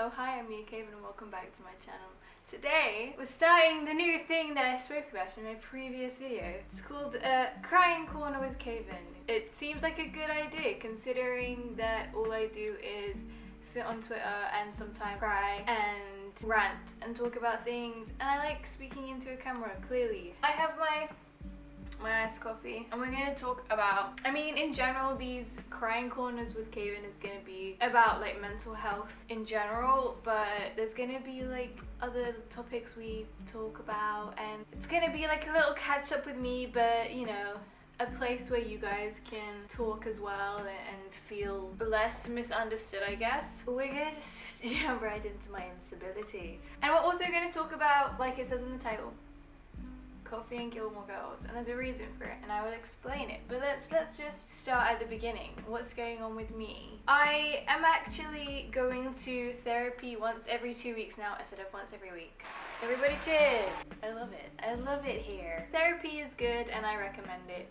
Hello, hi, I'm miacaven and welcome back to my channel. Today, we're starting the new thing that I spoke about in my previous video. It's called Crying Corner with Caven. It seems like a good idea considering that all I do is sit on Twitter and sometimes cry and rant and talk about things, and I like speaking into a camera, clearly. I have my iced coffee and we're going to talk about, in general, these crying corners with Caven is going to be about like mental health in general, but there's going to be like other topics we talk about, and it's going to be like a little catch up with me, but you know, a place where you guys can talk as well and feel less misunderstood, I guess. We're gonna just jump right into my instability. And we're also gonna talk about, like it says in the title, coffee and Gilmore girls, and there's a reason for it, and I will explain it. But let's just start at the beginning. What's going on with me? I am actually going to therapy once every 2 weeks now instead of once every week. Everybody cheer! I love it. I love it here. Therapy is good and I recommend it.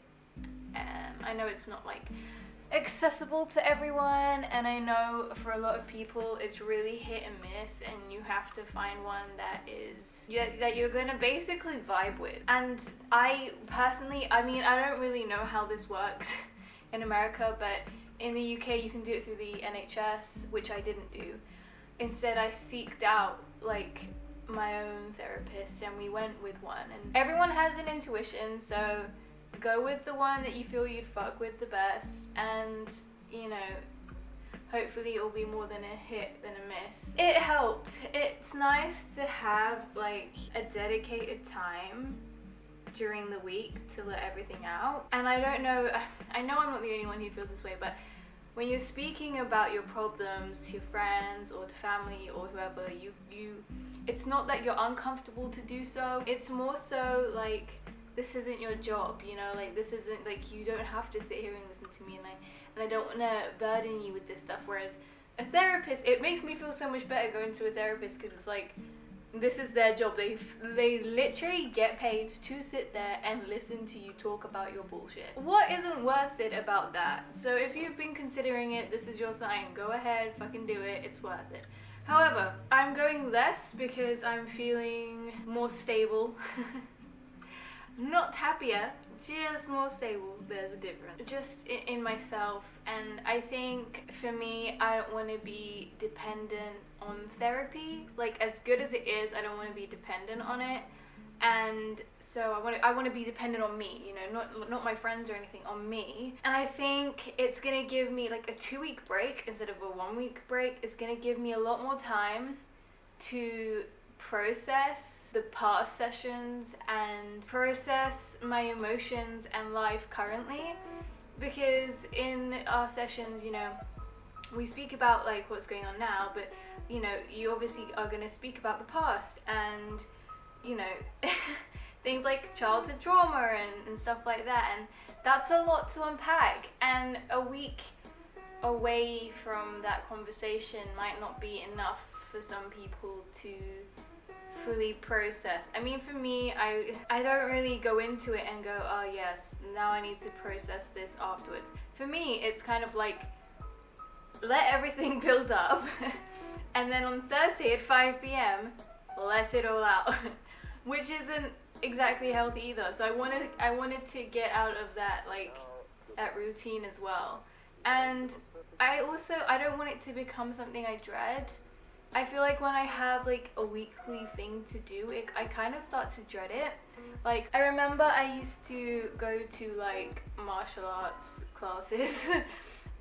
I know it's not like accessible to everyone, and I know for a lot of people it's really hit and miss, and you have to find one that is that you're gonna basically vibe with. And I personally, I don't really know how this works in America, but in the UK you can do it through the NHS, which I didn't do. Instead I seeked out like my own therapist, and we went with one, and everyone has an intuition, so go with the one that you feel you'd fuck with the best, and you know, hopefully it'll be more than a hit than a miss. It helped. It's nice to have like a dedicated time during the week to let everything out. And I know I'm not the only one who feels this way, but when you're speaking about your problems to your friends or to family or whoever, you it's not that you're uncomfortable to do so, it's more so like, this isn't your job, you know, like this isn't like, you don't have to sit here and listen to me, and I don't want to burden you with this stuff. Whereas a therapist, it makes me feel so much better going to a therapist, because it's like, this is their job. They literally get paid to sit there and listen to you talk about your bullshit. What isn't worth it about that? So if you've been considering it, this is your sign. Go ahead, fucking do it. It's worth it. However, I'm going less because I'm feeling more stable. Not happier, just more stable. There's a difference. Just in myself, and I think for me, I don't want to be dependent on therapy. Like, as good as it is, I don't want to be dependent on it. And so I want to be dependent on me, you know, not my friends or anything, on me. And I think it's gonna give me like a 2-week break instead of a 1-week break. It's gonna give me a lot more time to process the past sessions and process my emotions and life currently, because in our sessions, you know, we speak about like what's going on now, but you know, you obviously are going to speak about the past, and you know, things like childhood trauma and stuff like that, and that's a lot to unpack, and a week away from that conversation might not be enough for some people to fully process. For me, I don't really go into it and go, oh yes, now I need to process this afterwards. For me, it's kind of like, let everything build up and then on Thursday at 5 p.m, let it all out. Which isn't exactly healthy either. So I wanted to get out of that, like, that routine as well. And I don't want it to become something I dread. I feel like when I have like a weekly thing to do, I kind of start to dread it. Like, I remember I used to go to like martial arts classes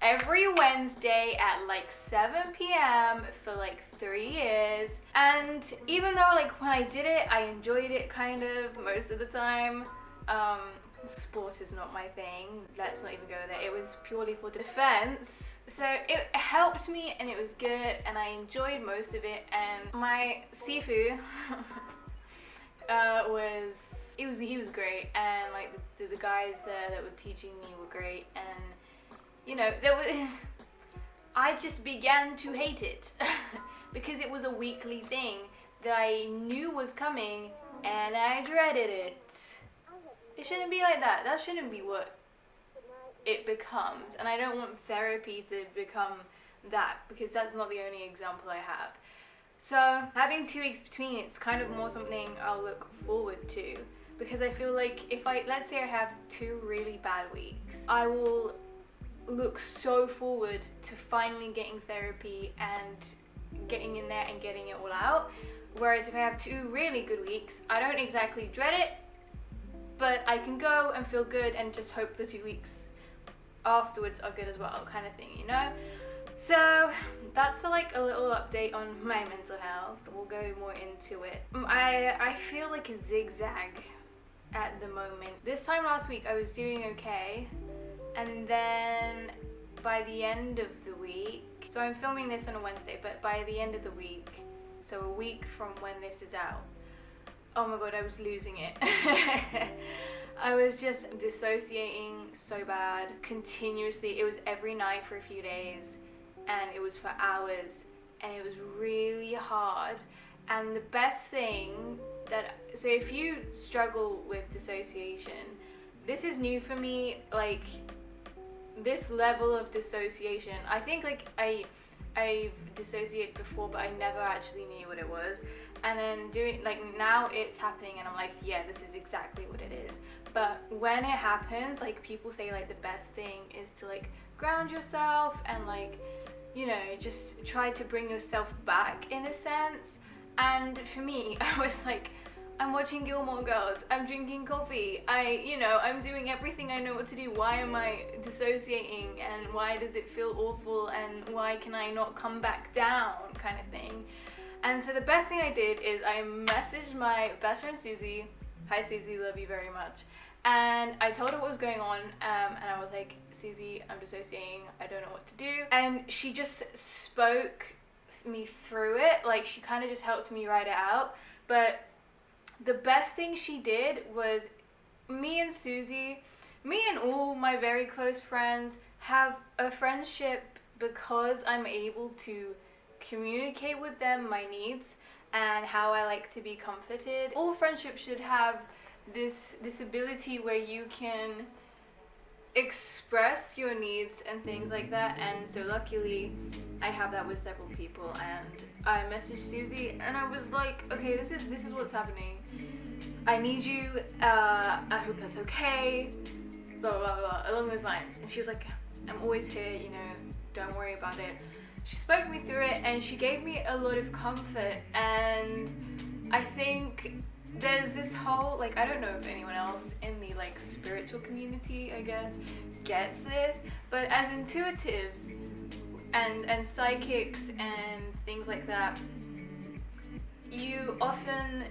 every Wednesday at like 7 p.m. for like 3 years. And even though like when I did it, I enjoyed it kind of most of the time. Sport is not my thing. Let's not even go there. It was purely for defense. So it helped me and it was good and I enjoyed most of it. And my Sifu he was great, and like the guys there that were teaching me were great, and you know, I just began to hate it because it was a weekly thing that I knew was coming and I dreaded it. It shouldn't be like that. That shouldn't be what it becomes. And I don't want therapy to become that, because that's not the only example I have. So having 2 weeks between, it's kind of more something I'll look forward to, because I feel like if let's say I have 2 really bad weeks, I will look so forward to finally getting therapy and getting in there and getting it all out. Whereas if I have 2 really good weeks, I don't exactly dread it, but I can go and feel good and just hope the 2 weeks afterwards are good as well, kind of thing, you know? So that's like a little update on my mental health. We'll go more into it. I feel like a zigzag at the moment. This time last week I was doing okay, and then by the end of the week, so I'm filming this on a Wednesday, but by the end of the week, so a week from when this is out, oh my god, I was losing it. I was just dissociating so bad, continuously. It was every night for a few days, and it was for hours, and it was really hard. And the best thing so if you struggle with dissociation, this is new for me, like this level of dissociation. I think like I've dissociated before, but I never actually knew what it was. And then now it's happening and I'm like, yeah, this is exactly what it is. But when it happens, like people say like the best thing is to like ground yourself and like, you know, just try to bring yourself back in a sense. And for me, I was like, I'm watching Gilmore Girls, I'm drinking coffee, I'm doing everything I know what to do. Why am I dissociating, and why does it feel awful, and why can I not come back down, kind of thing. And so the best thing I did is I messaged my best friend Susie. Hi Susie, love you very much. And I told her what was going on, and I was like, Susie, I'm dissociating, I don't know what to do. And she just spoke me through it, like she kind of just helped me write it out. But the best thing she did was me and all my very close friends have a friendship because I'm able to communicate with them my needs and how I like to be comforted. All friendships should have this ability where you can express your needs and things like that. And so luckily I have that with several people, and I messaged Susie and I was like, okay, this is what's happening. I need you, I hope that's okay, blah, blah, blah, along those lines. And she was like, I'm always here, don't worry about it. She spoke me through it and she gave me a lot of comfort. And I think there's this whole, like, I don't know if anyone else in the like spiritual community, I guess, gets this, but as intuitives and psychics and things like that, you often,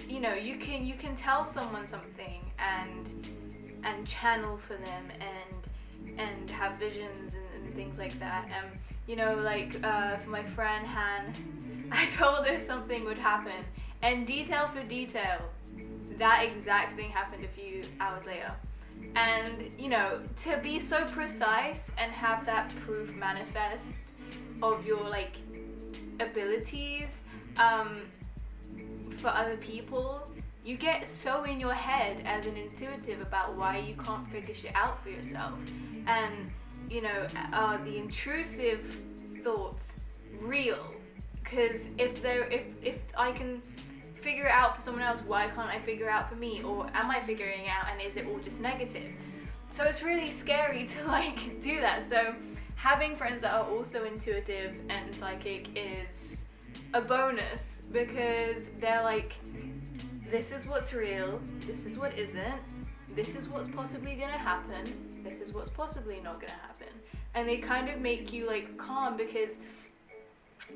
you can tell someone something and channel for them and have visions and things like that. For my friend Han, I told her something would happen, and detail for detail, that exact thing happened a few hours later. And to be so precise and have that proof manifest of your like abilities for other people, you get so in your head as an intuitive about why you can't figure shit out for yourself. And the intrusive thoughts real? Because if I can figure it out for someone else, why can't I figure it out for me? Or am I figuring it out and is it all just negative? So it's really scary to like do that. So having friends that are also intuitive and psychic is a bonus, because they're like, this is what's real, this is what isn't, this is what's possibly gonna happen, this is what's possibly not gonna happen. And they kind of make you like calm, because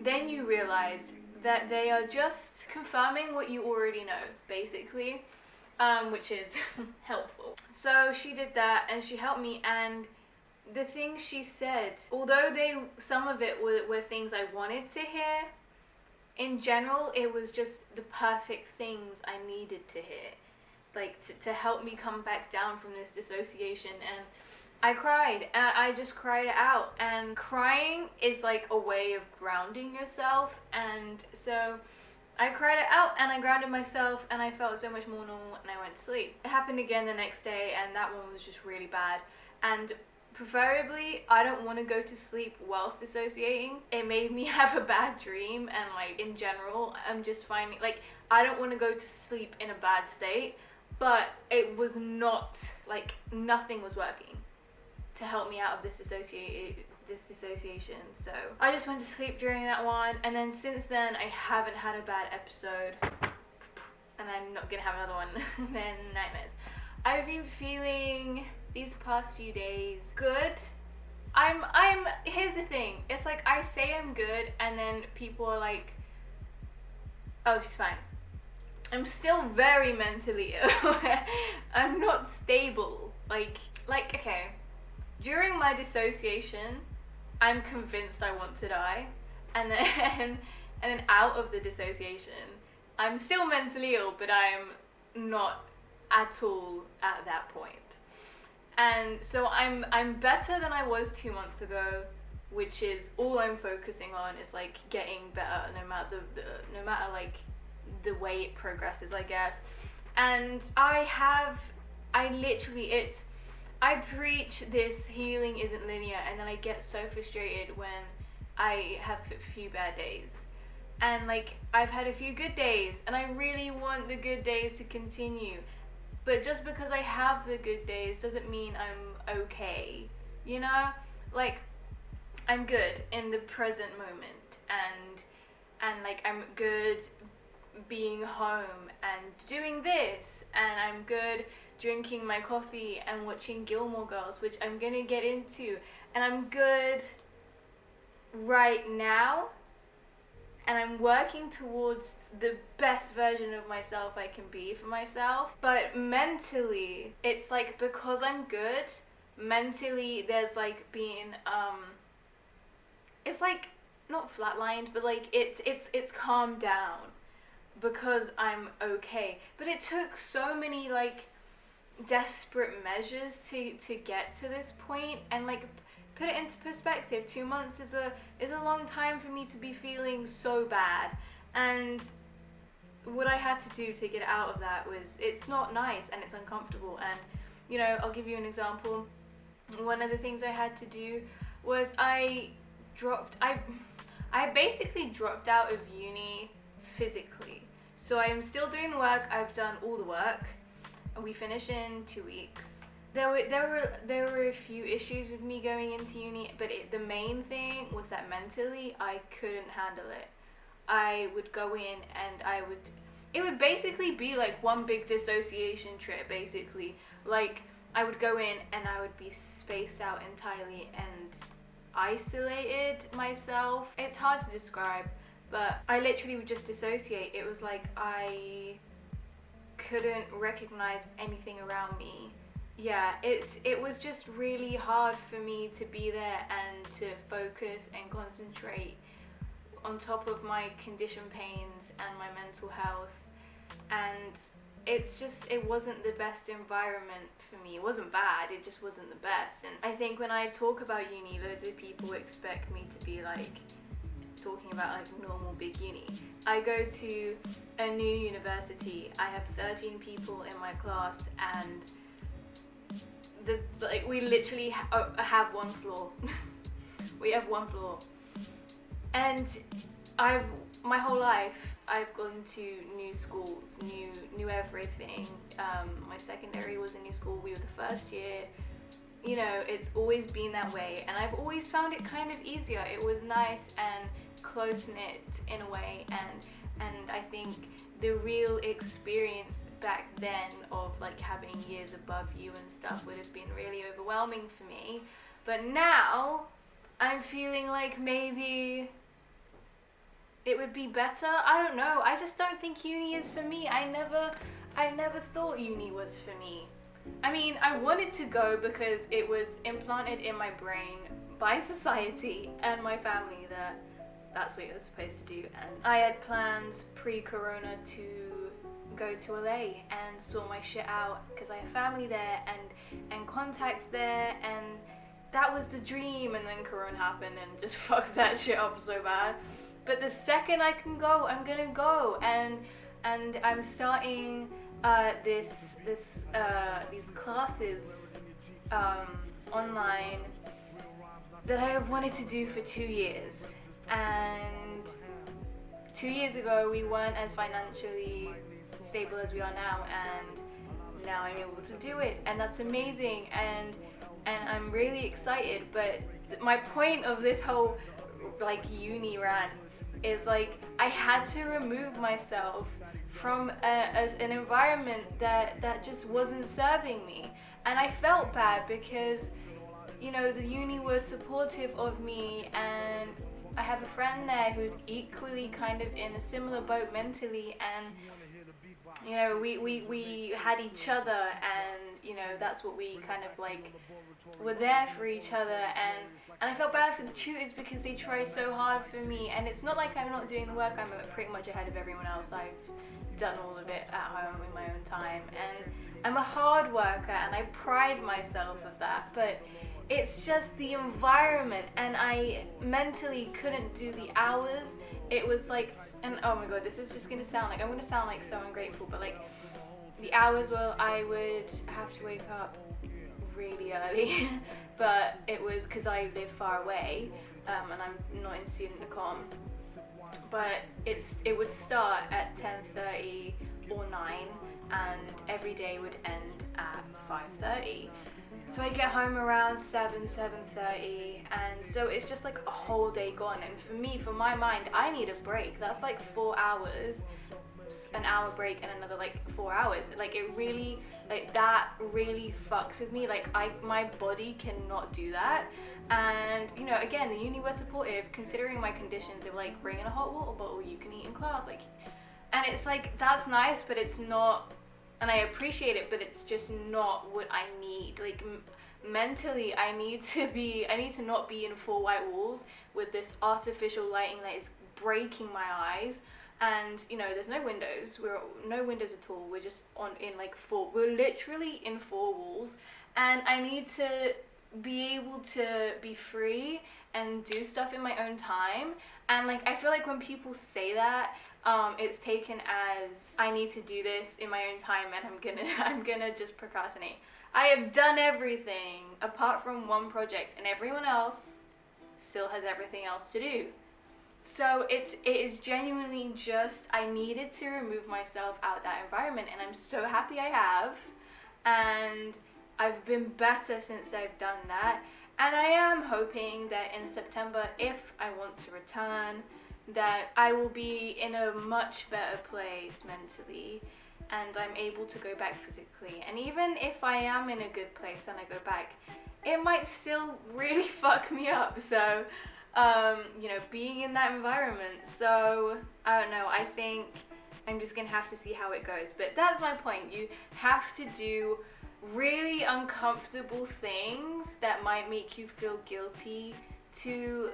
then you realize that they are just confirming what you already know, basically, which is helpful. So she did that and she helped me, and the things she said, although some of it were things I wanted to hear, in general it was just the perfect things I needed to hear, like to help me come back down from this dissociation. And I cried. I just cried it out, and crying is like a way of grounding yourself. And so I cried it out and I grounded myself, and I felt so much more normal, and I went to sleep. It happened again the next day, and that one was just really bad. And preferably, I don't want to go to sleep whilst dissociating. It made me have a bad dream, and like in general, I'm just finding like I don't want to go to sleep in a bad state, but it was not like nothing was working to help me out of this dissociation. So I just went to sleep during that one, and then since then I haven't had a bad episode, and I'm not gonna have another one. Then nightmares. I've been feeling these past few days good. Here's the thing, it's like I say I'm good, and then people are like, oh, she's fine. I'm still very mentally ill. I'm not stable. Like okay, during my dissociation, I'm convinced I want to die, and then out of the dissociation, I'm still mentally ill, but I'm not at all at that point. And so I'm better than I was 2 months ago, which is all I'm focusing on, is like getting better no matter like the way it progresses, I guess. And I preach this healing isn't linear, and then I get so frustrated when I have a few bad days. And like I've had a few good days, and I really want the good days to continue. But just because I have the good days doesn't mean I'm okay, you know? Like, I'm good in the present moment, and like I'm good being home and doing this, and I'm good drinking my coffee and watching Gilmore Girls, which I'm gonna get into, and I'm good right now, and I'm working towards the best version of myself I can be for myself. But mentally, it's like, because I'm good, mentally there's like being it's like not flatlined, but like it's calmed down because I'm okay. But it took so many like desperate measures to get to this point, and like put it into perspective, 2 months is a long time for me to be feeling so bad. And what I had to do to get out of that was, it's not nice and it's uncomfortable. And you know, I'll give you an example. One of the things I had to do was I basically dropped out of uni physically. So I am still doing the work. I've done all the work. We finish in 2 weeks. There were a few issues with me going into uni, but the main thing was that mentally I couldn't handle it. I would go in and it would basically be like one big dissociation trip, basically. Like, I would go in and I would be spaced out entirely and isolated myself. It's hard to describe, but I literally would just dissociate. It was like I couldn't recognize anything around me. Yeah, it was just really hard for me to be there and to focus and concentrate on top of my condition pains and my mental health. And it wasn't the best environment for me. It wasn't bad, it just wasn't the best. And I think when I talk about uni, loads of people expect me to be like talking about like normal big uni. I go to a new university. I have 13 people in my class, and we literally have one floor. We have one floor. And my whole life I've gone to new schools, new everything. My secondary was a new school. We were the first year. You know, it's always been that way, and I've always found it kind of easier. It was nice and close-knit in a way, and I think the real experience back then of like having years above you and stuff would have been really overwhelming for me. But now I'm feeling like maybe it would be better. I don't know. I just don't think uni is for me. I never thought uni was for me. I mean, I wanted to go because it was implanted in my brain by society and my family that that's what you're supposed to do. And I had plans pre-corona to go to LA and sort my shit out because I have family there and contacts there, and that was the dream. And then corona happened and just fucked that shit up so bad. But the second I can go, I'm gonna go. And I'm starting these classes online that I have wanted to do for 2 years. And 2 years ago we weren't as financially stable as we are now, and now I'm able to do it, and that's amazing, and I'm really excited. But my point of this whole like uni rant is like I had to remove myself from an environment that just wasn't serving me, and I felt bad because, you know, the uni was supportive of me, and I have a friend there who's equally kind of in a similar boat mentally, and you know, we had each other, and you know, that's what we kind of like were there for each other, and I felt bad for the tutors because they tried so hard for me. And it's not like I'm not doing the work, I'm pretty much ahead of everyone else. I've done all of it at home in my own time, and I'm a hard worker, and I pride myself of that, but it's just the environment, and I mentally couldn't do the hours. It was like, and oh my god, this is just gonna sound like, I'm gonna sound like so ungrateful, but like the hours where I would have to wake up really early, but it was because I live far away, and I'm not in student accom, but it would start at 10:30 or 9, and every day would end at 5:30. So I get home around 7:30, and so it's just like a whole day gone. And for me, for my mind, I need a break. That's like 4 hours, an hour break and another like 4 hours. Like it really, like that really fucks with me. Like my body cannot do that. And you know, again, the uni was supportive considering my conditions. They were like, bring in a hot water bottle, you can eat in class, like, and it's like, that's nice, but it's not, and I appreciate it, but it's just not what I need. Like mentally, I need to not be in 4 white walls with this artificial lighting that is breaking my eyes. And you know, there's no windows. We're no windows at all. We're just we're literally in 4 walls, and I need to be able to be free and do stuff in my own time. And like, I feel like when people say that, it's taken as I need to do this in my own time, and I'm gonna just procrastinate. I have done everything apart from one project, and everyone else still has everything else to do. So it is genuinely just, I needed to remove myself out of that environment, and I'm so happy I have, and I've been better since I've done that. And I am hoping that in September, if I want to return, that I will be in a much better place mentally, and I'm able to go back physically. And even if I am in a good place and I go back, it might still really fuck me up. So, you know, being in that environment. So, I don't know, I think I'm just gonna have to see how it goes. But that's my point. You have to do really uncomfortable things that might make you feel guilty to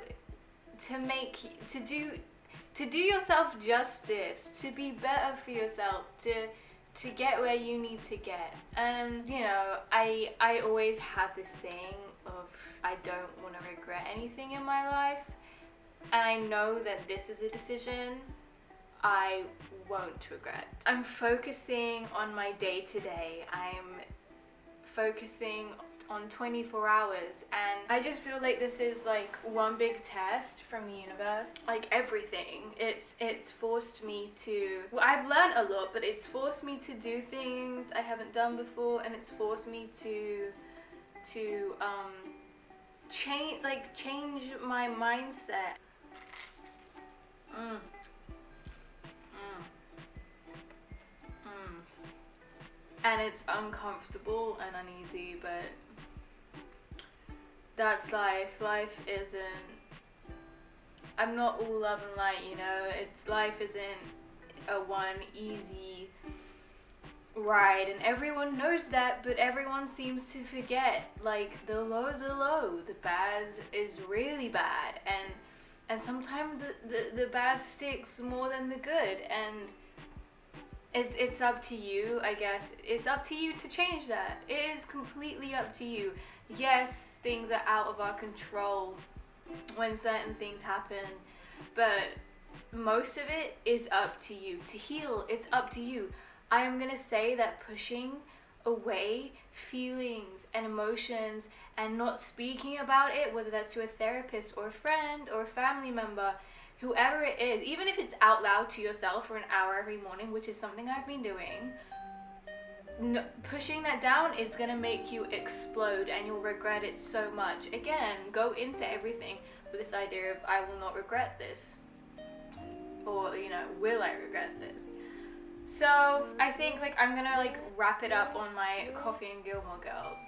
do yourself justice, to be better for yourself, to get where you need to get. And you know, I always have this thing of I don't want to regret anything in my life, and I know that this is a decision I won't regret. I'm focusing on my day-to-day. I'm focusing on 24 hours, and I just feel like this is like one big test from the universe. Like everything, it's forced me to, well, I've learned a lot, but it's forced me to do things I haven't done before, and it's forced me to change my mindset. And it's uncomfortable and uneasy, but that's life. Life isn't, I'm not all love and light, you know. Life isn't a one easy ride, and everyone knows that, but everyone seems to forget, like, the lows are low, the bad is really bad, and sometimes the bad sticks more than the good, and it's up to you, I guess. It's up to you to change that. It is completely up to you. Yes, things are out of our control when certain things happen, but most of it is up to you. To heal, it's up to you. I am gonna say that pushing away feelings and emotions and not speaking about it, whether that's to a therapist or a friend or a family member, whoever it is, even if it's out loud to yourself for an hour every morning, which is something I've been doing, pushing that down is gonna make you explode and you'll regret it so much. Again, go into everything with this idea of I will not regret this, or you know, will I regret this? So I think like I'm gonna like wrap it up on my Coffee and Gilmore girls.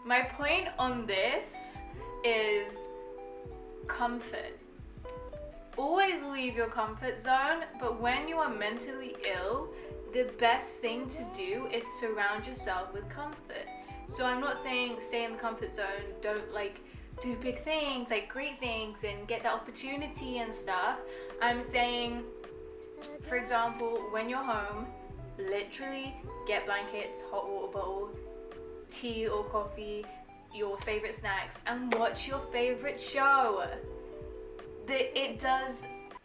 My point on this is comfort. Always leave your comfort zone, but when you are mentally ill, the best thing to do is surround yourself with comfort. So I'm not saying stay in the comfort zone, don't like do big things, like great things and get the opportunity and stuff. I'm saying, for example, when you're home, literally get blankets, hot water bottle, tea or coffee, your favorite snacks, and watch your favorite show.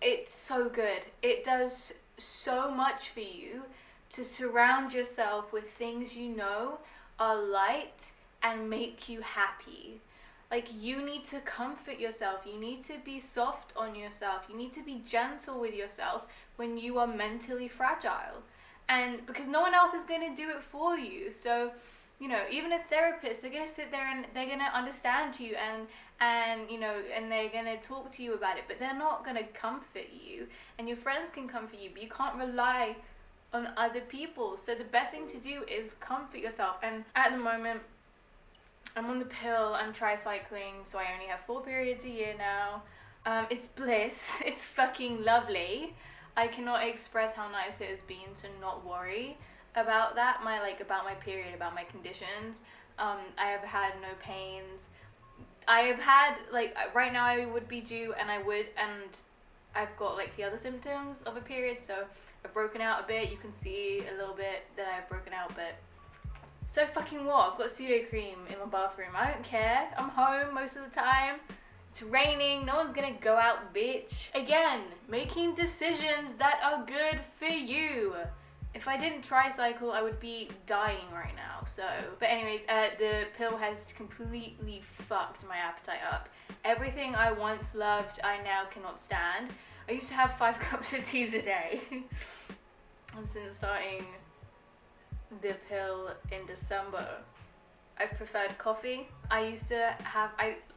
It's so good. It does so much for you to surround yourself with things you know are light and make you happy. Like, you need to comfort yourself. You need to be soft on yourself. You need to be gentle with yourself when you are mentally fragile. And because no one else is going to do it for you. So, you know, even a therapist, they're going to sit there and they're going to understand you and you know, and they're going to talk to you about it, but they're not going to comfort you. And your friends can comfort you, but you can't rely on other people. So the best thing to do is comfort yourself. And at the moment, I'm on the pill, I'm tricycling, so I only have 4 periods a year now. It's bliss, it's fucking lovely. I cannot express how nice it has been to not worry about that, about my period, about my conditions. I have had no pains. I have had, like, right now I would be due, and I've got, like, the other symptoms of a period, so I've broken out a bit. You can see a little bit that I've broken out, but so fucking what? I've got pseudo cream in my bathroom. I don't care. I'm home most of the time. It's raining. No one's gonna go out, bitch. Again, making decisions that are good for you. If I didn't tricycle, I would be dying right now. So, but anyways, the pill has completely fucked my appetite up. Everything I once loved, I now cannot stand. I used to have 5 cups of tea a day. And since starting the pill in December, I've preferred coffee. I used to have,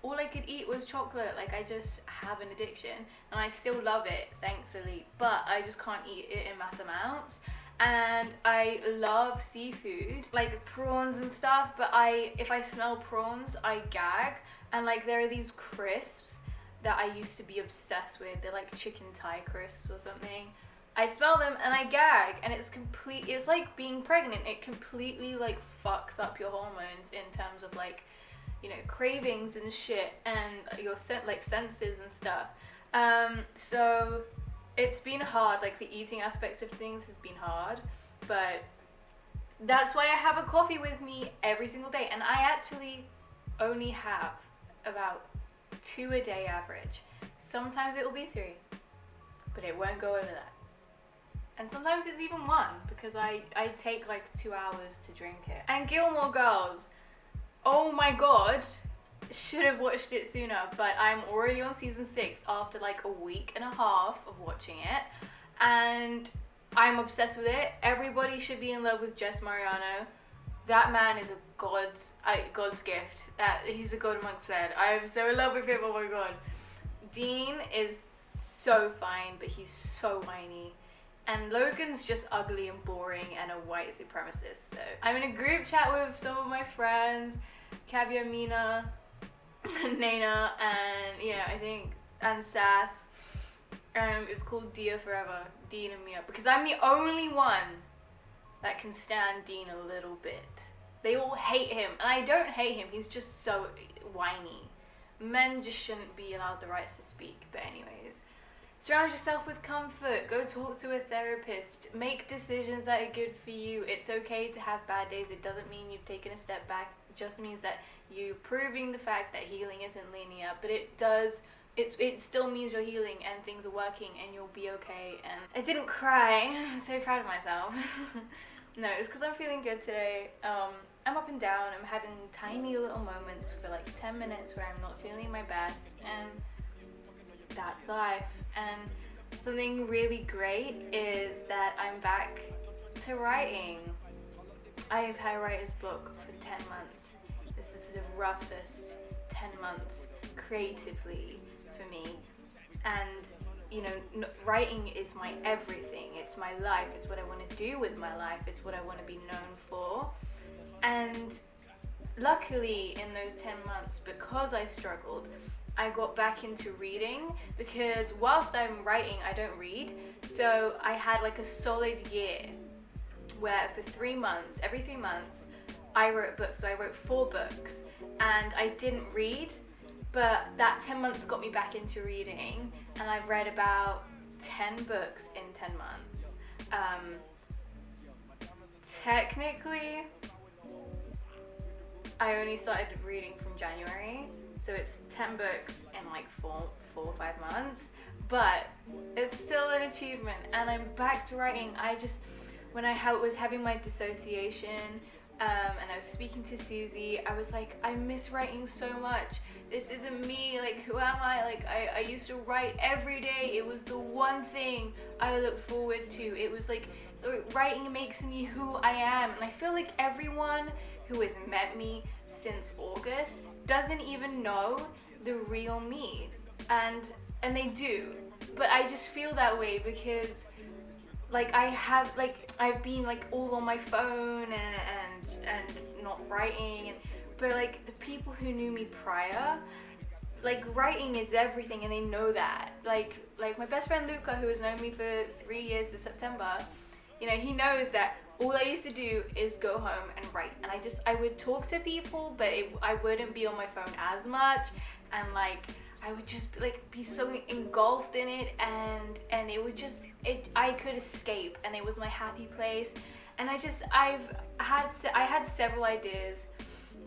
all I could eat was chocolate. Like, I just have an addiction, and I still love it, thankfully, but I just can't eat it in mass amounts. And I love seafood, like prawns and stuff, but if I smell prawns, I gag. And like, there are these crisps that I used to be obsessed with. They're like chicken Thai crisps or something. I smell them and I gag, and it's like being pregnant. It completely like fucks up your hormones in terms of like, you know, cravings and shit, and your senses and stuff. So it's been hard, like the eating aspect of things has been hard, but that's why I have a coffee with me every single day, and I actually only have about 2 a day average. Sometimes it will be 3, but it won't go over that. And sometimes it's even 1, because I take like 2 hours to drink it. And Gilmore Girls, oh my god, should have watched it sooner, but I'm already on season 6 after like a week and a half of watching it, and I'm obsessed with it. Everybody should be in love with Jess Mariano. That man is a god's gift. He's a god amongst men. I am so in love with him, oh my god. Dean is so fine, but he's so whiny. And Logan's just ugly and boring and a white supremacist. So I'm in a group chat with some of my friends, Kavya, Mina, Nana, and and Sass. It's called Dia Forever, Dean and Mia, because I'm the only one that can stand Dean a little bit. They all hate him, and I don't hate him, he's just so whiny. Men just shouldn't be allowed the rights to speak, but anyways. Surround yourself with comfort, go talk to a therapist, make decisions that are good for you. It's okay to have bad days, it doesn't mean you've taken a step back, it just means that you're proving the fact that healing isn't linear, but it still means you're healing and things are working and you'll be okay. And I didn't cry, I'm so proud of myself. No, it's because I'm feeling good today. I'm up and down. I'm having tiny little moments for like 10 minutes where I'm not feeling my best, and that's life. And something really great is that I'm back to writing. I've had a writer's block for 10 months. This is the roughest 10 months creatively for me. And you know, writing is my everything. It's my life. It's what I want to do with my life. It's what I want to be known for. And luckily in those 10 months, because I struggled, I got back into reading, because whilst I'm writing, I don't read. So I had like a solid year where for 3 months, every 3 months, I wrote books. So I wrote 4 books and I didn't read. But that 10 months got me back into reading, and I've read about 10 books in 10 months. Technically, I only started reading from January, so it's 10 books in like 4 or 5 months, but it's still an achievement, and I'm back to writing. When I was having my dissociation, and I was speaking to Susie, I was like, I miss writing so much. This isn't me, like, who am I? Like, I used to write every day. It was the one thing I looked forward to. It was like, writing makes me who I am. And I feel like everyone who has met me since August doesn't even know the real me. And they do. But I just feel that way because like I've been like all on my phone and not writing, but like the people who knew me prior, like writing is everything, and they know that. Like my best friend Luca, who has known me for 3 years this September, you know, he knows that all I used to do is go home and write, and I would talk to people, but I wouldn't be on my phone as much, and like I would just be so engulfed in it, and it would just, I could escape, and it was my happy place. And I had several ideas.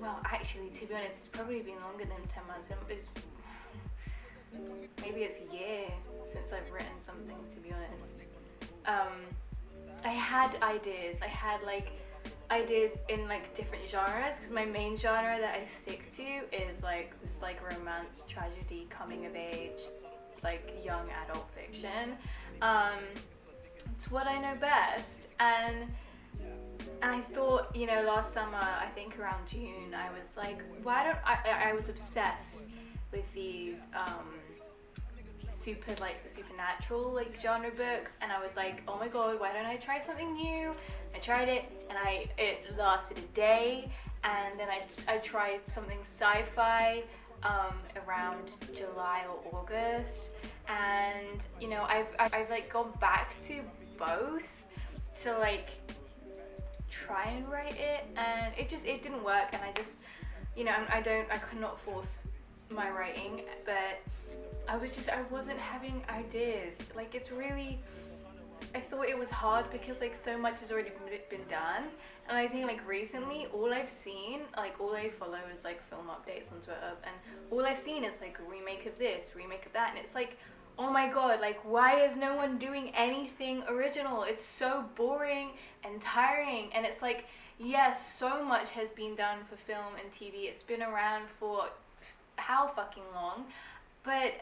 Well, actually, to be honest, it's probably been longer than 10 months. Maybe it's a year since I've written something, to be honest. I had ideas. I had ideas in like different genres, because my main genre that I stick to is like this like romance, tragedy, coming of age, like young adult fiction. It's what I know best, and I thought, you know, last summer, I think around June, I was like, I was obsessed with these supernatural like genre books, and I was like, oh my god, why don't I try something new? I tried it, and it lasted a day, and then I tried something sci-fi around July or August, and you know, I've like gone back to both to like try and write it, and it didn't work, and I just, you know, I could not force my writing, but I wasn't having ideas. Like, it's really, I thought it was hard because like so much has already been done, and I think like recently all I follow is like film updates on Twitter, and all I've seen is like a remake of this, remake of that, and it's like, oh my god, like why is no one doing anything original? It's so boring and tiring, and it's like, yes, so much has been done for film and TV. It's been around for how fucking long, but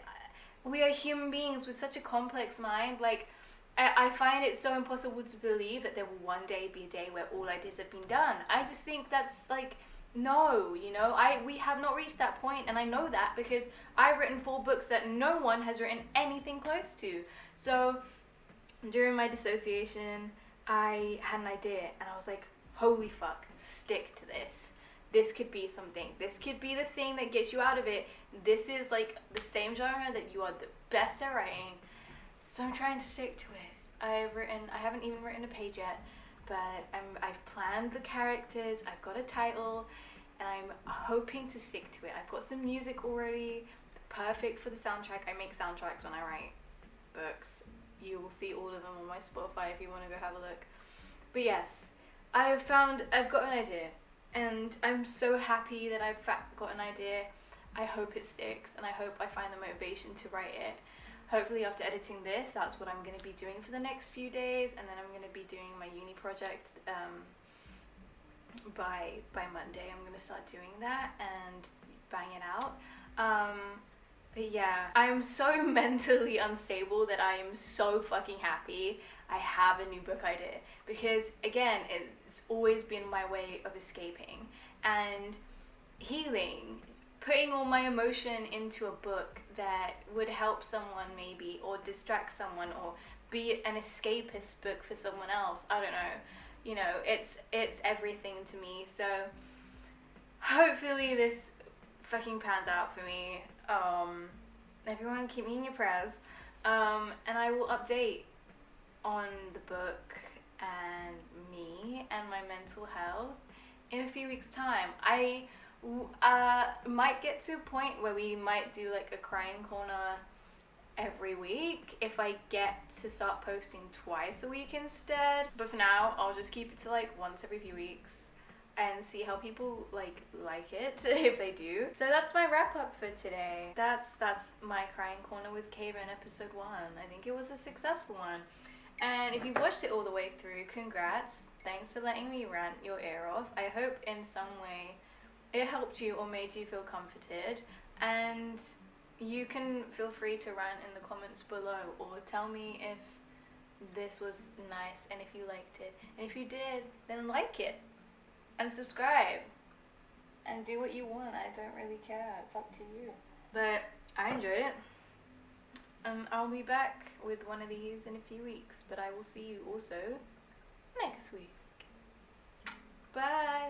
we are human beings with such a complex mind. Like, I find it so impossible to believe that there will one day be a day where all ideas have been done. I just think that's like, no, you know, we have not reached that point, and I know that because I've written 4 books that no one has written anything close to. So during my dissociation, I had an idea, and I was like, holy fuck, stick to this. This could be something. This could be the thing that gets you out of it. This is like the same genre that you are the best at writing. So I'm trying to stick to it. I haven't even written a page yet, but I've planned the characters, I've got a title, and I'm hoping to stick to it. I've got some music already, perfect for the soundtrack. I make soundtracks when I write books. You will see all of them on my Spotify if you want to go have a look. But yes, I've got an idea, and I'm so happy that I've got an idea. I hope it sticks, and I hope I find the motivation to write it. hopefully after editing this, that's what I'm going to be doing for the next few days, and then I'm going to be doing my uni project by Monday. I'm going to start doing that and bang it out. But yeah, I'm so mentally unstable that I am so fucking happy I have a new book idea, because again, it's always been my way of escaping and healing, putting all my emotion into a book that would help someone maybe, or distract someone, or be an escapist book for someone else. I don't know, you know, it's everything to me. So hopefully this fucking pans out for me. Everyone keep me in your prayers, and I will update on the book and me and my mental health in a few weeks time. I might get to a point where we might do like a crying corner every week if I get to start posting twice a week instead, but for now I'll just keep it to like once every few weeks and see how people like it if they do. So that's my wrap up for today. That's my crying corner with Caven episode 1. I think it was a successful one. And if you've watched it all the way through, congrats. Thanks for letting me rant your ear off. I hope in some way it helped you or made you feel comforted. And you can feel free to rant in the comments below, or tell me if this was nice and if you liked it. And if you did, then like it and subscribe and do what you want. I don't really care. It's up to you. But I enjoyed it. I'll be back with one of these in a few weeks, but I will see you also next week. Bye!